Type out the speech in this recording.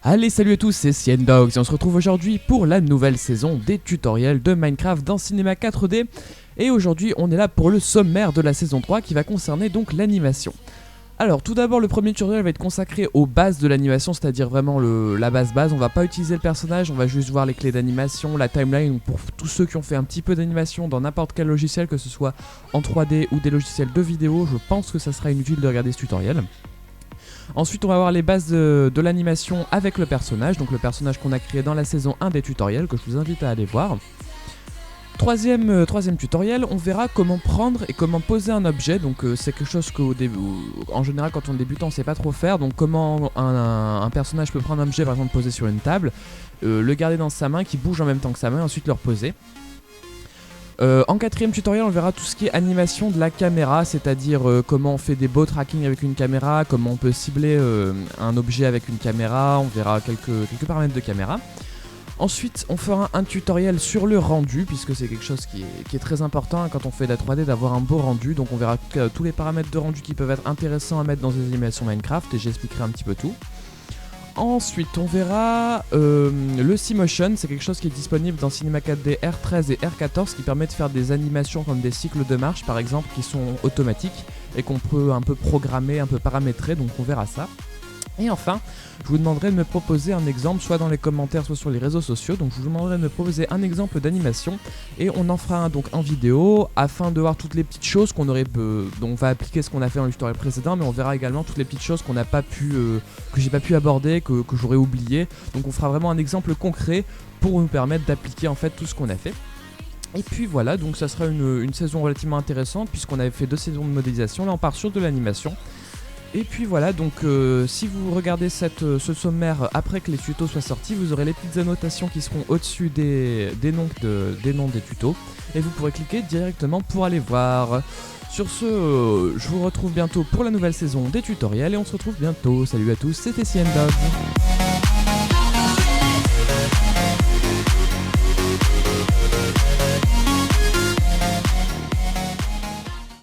Allez, salut à tous, c'est Siendogs et on se retrouve aujourd'hui pour la nouvelle saison des tutoriels de Minecraft dans Cinema 4D. Et aujourd'hui, on est là pour le sommaire de la saison 3 qui va concerner donc l'animation. Alors, tout d'abord, le premier tutoriel va être consacré aux bases de l'animation, c'est-à-dire vraiment la base. On va pas utiliser le personnage, on va juste voir les clés d'animation, la timeline pour tous ceux qui ont fait un petit peu d'animation dans n'importe quel logiciel, que ce soit en 3D ou des logiciels de vidéo. Je pense que ça sera inutile de regarder ce tutoriel. Ensuite, on va voir les bases de l'animation avec le personnage, donc le personnage qu'on a créé dans la saison 1 des tutoriels, que je vous invite à aller voir. Troisième tutoriel, on verra comment prendre et comment poser un objet, donc c'est quelque chose qu'au début, en général quand on est débutant on sait pas trop faire, donc comment un personnage peut prendre un objet, par exemple poser sur une table, le garder dans sa main qui bouge en même temps que sa main, et ensuite le reposer. En quatrième tutoriel, on verra tout ce qui est animation de la caméra, c'est-à-dire comment on fait des beaux tracking avec une caméra, comment on peut cibler un objet avec une caméra, on verra quelques paramètres de caméra. Ensuite, on fera un tutoriel sur le rendu, puisque c'est quelque chose qui est très important quand on fait de la 3D, d'avoir un beau rendu. Donc on verra tous les paramètres de rendu qui peuvent être intéressants à mettre dans des animations Minecraft, et j'expliquerai un petit peu tout. Ensuite, on verra le C-Motion, c'est quelque chose qui est disponible dans Cinema 4D R13 et R14 qui permet de faire des animations comme des cycles de marche par exemple qui sont automatiques et qu'on peut un peu programmer, un peu paramétrer, donc on verra ça. Et enfin, je vous demanderai de me proposer un exemple, soit dans les commentaires, soit sur les réseaux sociaux. Donc je vous demanderai de me proposer un exemple d'animation et on en fera un donc en vidéo afin de voir toutes les petites choses qu'on aurait... donc on va appliquer ce qu'on a fait dans le tutoriel précédent, mais on verra également toutes les petites choses qu'on n'a pas pu... que j'ai pas pu aborder, que j'aurais oublié. Donc on fera vraiment un exemple concret pour nous permettre d'appliquer en fait tout ce qu'on a fait. Et puis voilà, donc ça sera une saison relativement intéressante puisqu'on avait fait 2 saisons de modélisation. Là on part sur de l'animation. Et puis voilà, donc si vous regardez ce sommaire après que les tutos soient sortis, vous aurez les petites annotations qui seront au-dessus des noms des tutos. Et vous pourrez cliquer directement pour aller voir. Sur ce, je vous retrouve bientôt pour la nouvelle saison des tutoriels et on se retrouve bientôt. Salut à tous, c'était Siendog.